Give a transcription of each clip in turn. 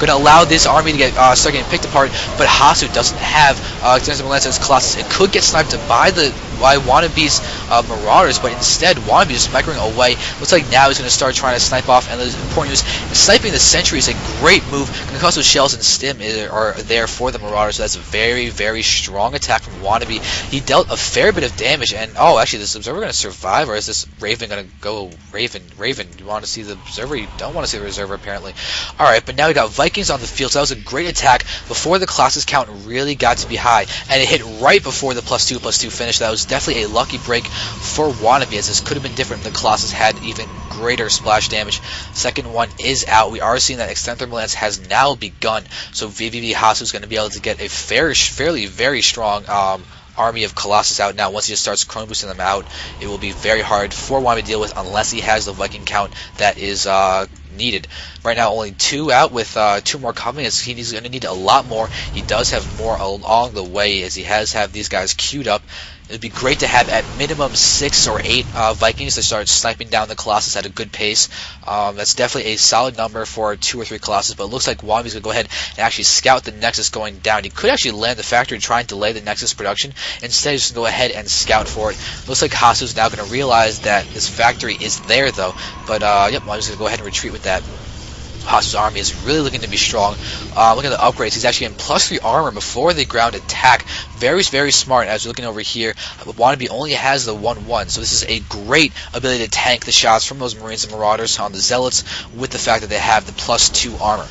going to allow this army to get start getting picked apart. But Hasuu doesn't have extensive lance as Colossus. It could get sniped by Wannabe's Marauders, but instead Wannabe is microing away. Looks like now he's going to start trying to snipe off, and the important news, sniping the Sentry is a great move, because those shells and stim are there for the Marauders, so that's a very, very strong attack from Wannabe. He dealt a fair bit of damage, and oh, actually, is this Observer going to survive, or is this Raven going to go Raven, you want to see the Observer? You don't want to see the Observer, apparently. Alright, but now we got Vikings on the field, so that was a great attack before the Colossus count really got to be high, and it hit right before the +2/+2 finish. That was definitely a lucky break for Wannabe, as this could have been different if the Colossus had even greater splash damage. Second one is out. We are seeing that Extended Thermal Lance has now begun, so vVvHasuu is going to be able to get a fairly very strong army of Colossus out now. Once he just starts chrono boosting them out, it will be very hard for Wannabe to deal with unless he has the Viking count that is needed. Right now only 2 out, with 2 more coming, as he's going to need a lot more. He does have more along the way, as he has these guys queued up. It would be great to have at minimum 6 or 8 Vikings to start sniping down the Colossus at a good pace. That's definitely a solid number for 2 or 3 Colossus, but it looks like Wannabe's going to go ahead and actually scout the Nexus going down. He could actually land the factory and try and delay the Nexus production. Instead, he's just going to go ahead and scout for it. Looks like Hasu's now going to realize that this factory is there, though. But, yep, Wannabe's going to go ahead and retreat with that. Hasu's army is really looking to be strong. Look at the upgrades. He's actually in +3 armor before the ground attack. Very, very smart. As we're looking over here, Wannabe only has the 1/1, so this is a great ability to tank the shots from those Marines and Marauders on the Zealots, with the fact that they have the +2 armor.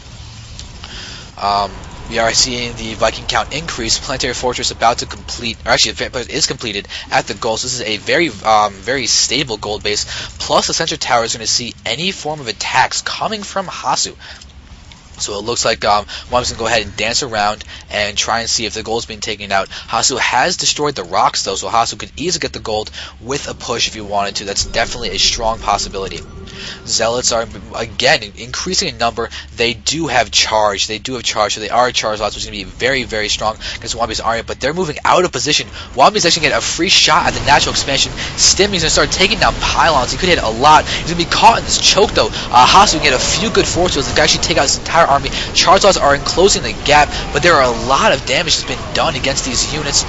We are seeing the Viking count increase. Planetary Fortress about to complete, or actually it is completed at the goal. So this is a very, very stable gold base. Plus the Sensor Tower is going to see any form of attacks coming from Hasuu. So it looks like Wannabe's going to go ahead and dance around and try and see if the gold's being taken out. Hasuu has destroyed the rocks, though, so Hasuu could easily get the gold with a push if he wanted to. That's definitely a strong possibility. Zealots are, again, increasing in number. They do have charge. So they are charge lots, which is going to be very, very strong against Wannabe's army, but they're moving out of position. Wannabe's actually going to get a free shot at the natural expansion. Stim, he's going to start taking down pylons. He could hit a lot. He's going to be caught in this choke, though. Hasuu can get a few good force fields to actually take out his entire army. Charge lots are enclosing the gap, but there are a lot of damage that's been done against these units.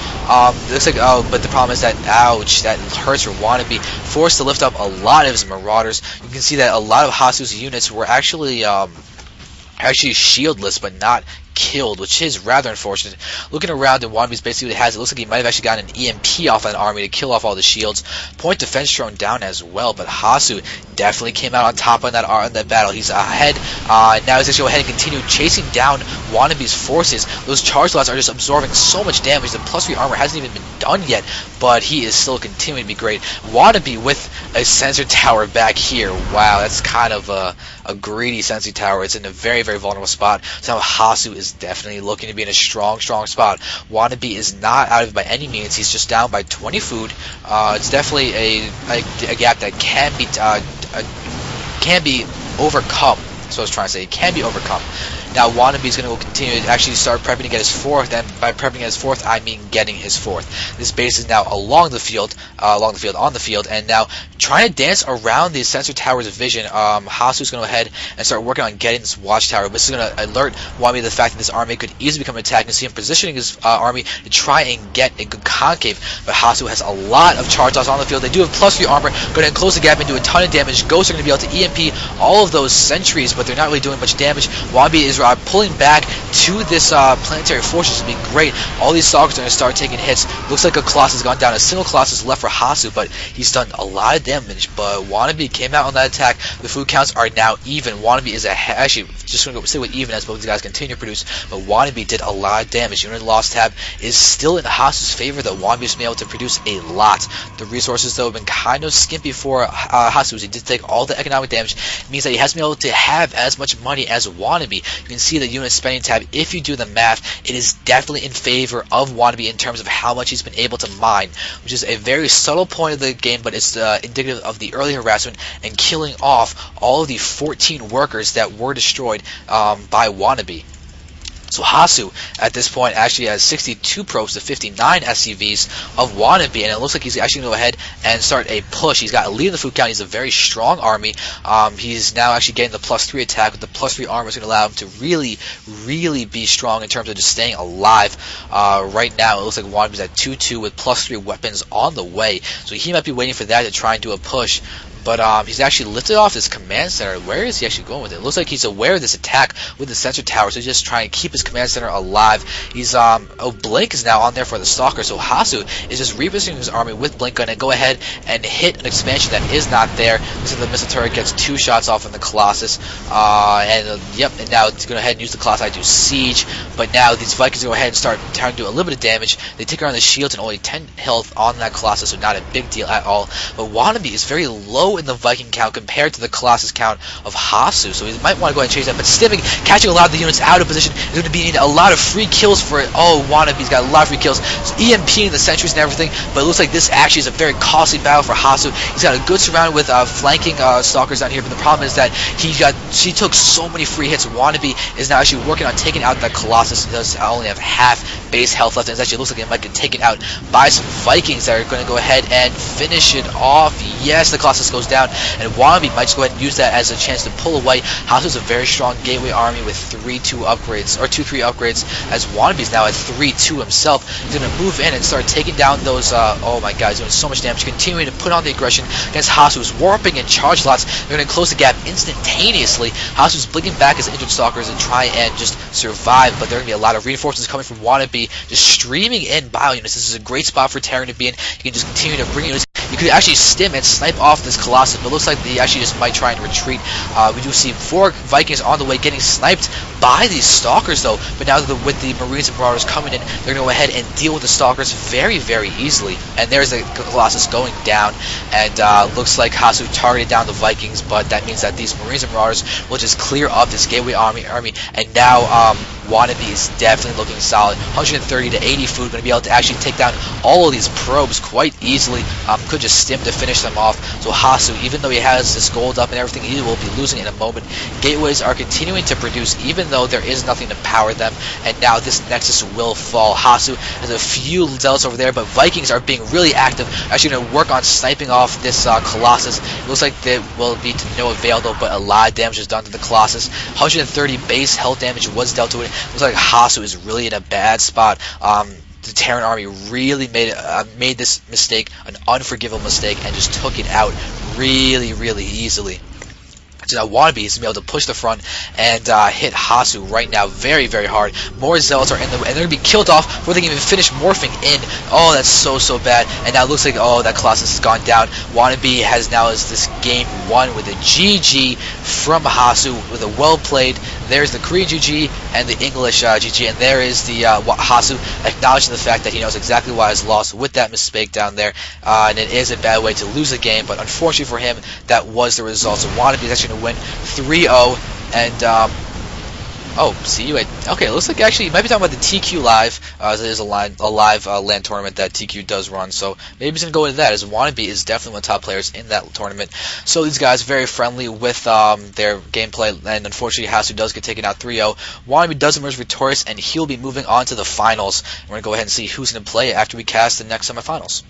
Looks like, but the problem is that, ouch, that hurts for Wannabe. Forced to lift up a lot of his Marauders. You can see that a lot of Hasu's units were actually shieldless, but not killed, which is rather unfortunate. Looking around, and Wannabe's basically what it has, it looks like he might have actually gotten an EMP off that army to kill off all the shields. Point defense drone down as well, but Hasuu definitely came out on top on that battle. He's ahead. Now he's actually go ahead and continue chasing down Wannabe's forces. Those charge lots are just absorbing so much damage. The +3 armor hasn't even been done yet, but he is still continuing to be great. Wannabe with a sensor tower back here. Wow, that's kind of a greedy sensor tower. It's in a very, very vulnerable spot. So now Hasuu is definitely looking to be in a strong spot. Wannabe is not out of it by any means. He's just down by 20 food. It's definitely a gap that can be overcome. So I was trying to say, it can be overcome. Now Wannabe's going to continue to actually start prepping to get his 4th, and by prepping to get his 4th, I mean getting his 4th. This base is now on the field, and now trying to dance around the sensor tower's vision. Hasu's going to go ahead and start working on getting this watchtower. This is going to alert Wannabe to the fact that this army could easily become attacked, and see him positioning his army to try and get a good concave. But Hasuu has a lot of charge loss on the field. They do have +3 armor, going to close the gap and do a ton of damage. Ghosts are going to be able to EMP all of those sentries, but they're not really doing much damage. Wannabe is pulling back to this planetary fortress to be great. All these stalkers are going to start taking hits. Looks like a Colossus has gone down. A single Colossus left for Hasuu, but he's done a lot of damage. But Wannabe came out on that attack. The food counts are now even. Wannabe is actually just going to stay with even as both these guys continue to produce. But Wannabe did a lot of damage. Unit loss tab is still in Hasu's favor, though. Wannabe's been able to produce a lot. The resources, though, have been kind of skimpy for Hasuu. He did take all the economic damage. It means that he hasn't been able to have as much money as Wannabe. You can see the unit spending tab. If you do the math, it is definitely in favor of Wannabe in terms of how much he's been able to mine, which is a very subtle point of the game, but it's indicative of the early harassment and killing off all of the 14 workers that were destroyed by Wannabe. So Hasuu, at this point, actually has 62 probes to 59 SCVs of Wannabe, and it looks like he's actually going to go ahead and start a push. He's got a lead in the food count. He's a very strong army. He's now actually getting the +3 attack with the +3 armor. Is going to allow him to really be strong in terms of just staying alive. Right now, it looks like Wannabe's at 2-2 with +3 weapons on the way. So he might be waiting for that to try and do a push. But he's actually lifted off his command center. Where is he actually going with it? It looks like he's aware of this attack with the sensor tower, so he's just trying to keep his command center alive. He's Blink is now on there for the Stalker, so Hasuu is just repositioning his army with Blink Gun and go ahead and hit an expansion that is not there. So the missile turret gets 2 shots off on the Colossus. And now he's going to go ahead and use the Colossi to siege. But now these Vikings go ahead and start trying to do a little bit of damage. They take around the shields and only 10 health on that Colossus, so not a big deal at all. But Wannabe is very low in the Viking count compared to the Colossus count of Hasuu, so he might want to go ahead and change that. But Stiving catching a lot of the units out of position is going to be needing a lot of free kills for it. Oh, Wannabe's got a lot of free kills. So EMPing the sentries and everything, but it looks like this actually is a very costly battle for Hasuu. He's got a good surround with flanking Stalkers down here, but the problem is that she took so many free hits. Wannabe is now actually working on taking out that Colossus. He does only have half base health left, and it actually looks like it might get taken out by some Vikings that are going to go ahead and finish it off. Yes, the Colossus goes down, and Wannabe might just go ahead and use that as a chance to pull away. Hasuu's a very strong gateway army with 3-2 upgrades, or 2-3 upgrades, as Wannabe's now at 3-2 himself. He's going to move in and start taking down those, oh my god, he's doing so much damage, continuing to put on the aggression against Hasuu's warping and charge slots. They're going to close the gap instantaneously. Hasuu's blinking back his injured Stalkers and try and just survive, but there are going to be a lot of reinforcements coming from Wannabe, just streaming in bio units. This is a great spot for Terran to be in. You can just continue to bring units. You could actually stim and snipe off this Colossus, but it looks like they actually just might try and retreat. We do see 4 Vikings on the way getting sniped by these Stalkers, though. But now with the Marines and Marauders coming in, they're going to go ahead and deal with the Stalkers very easily. And there's the Colossus going down, and looks like Hasuu targeted down the Vikings, but that means that these Marines and Marauders will just clear up this gateway army, and now Wannabe is definitely looking solid. 130 to 80 food, going to be able to actually take down all of these probes quite easily. Could just stim to finish them off. So Hasuu, even though he has this gold up and everything, he will be losing in a moment. Gateways are continuing to produce, even though there is nothing to power them. And now this Nexus will fall. Hasuu has a few Zealots over there, but Vikings are being really active. Actually going to work on sniping off this Colossus. It looks like they will be to no avail, though, but a lot of damage is done to the Colossus. 130 base health damage was dealt to it. Looks like Hasuu is really in a bad spot. The Terran army really made this mistake an unforgivable mistake and just took it out really easily. So now Wannabe is going to be able to push the front and hit Hasuu right now very hard. More Zealots are in the way, and they're going to be killed off before they can even finish morphing in. Oh, that's so bad. And now it looks like, oh, that Colossus has gone down. Wannabe has now this game won with a GG from Hasuu with a well played. There's the Korean GG and the English GG, and there is the Hasuu acknowledging the fact that he knows exactly why he's lost with that mistake down there, and it is a bad way to lose a game, but unfortunately for him, that was the result. So Wannabe is actually going to win 3-0, and oh, see you at... Okay, it looks like actually you might be talking about the TQ Live. There's a live LAN tournament that TQ does run, so maybe he's going to go into that, as Wannabe is definitely one of the top players in that tournament. So these guys very friendly with their gameplay, and unfortunately Hasuu does get taken out 3-0. Wannabe does emerge victorious, and he'll be moving on to the finals. We're going to go ahead and see who's going to play after we cast the next semifinals.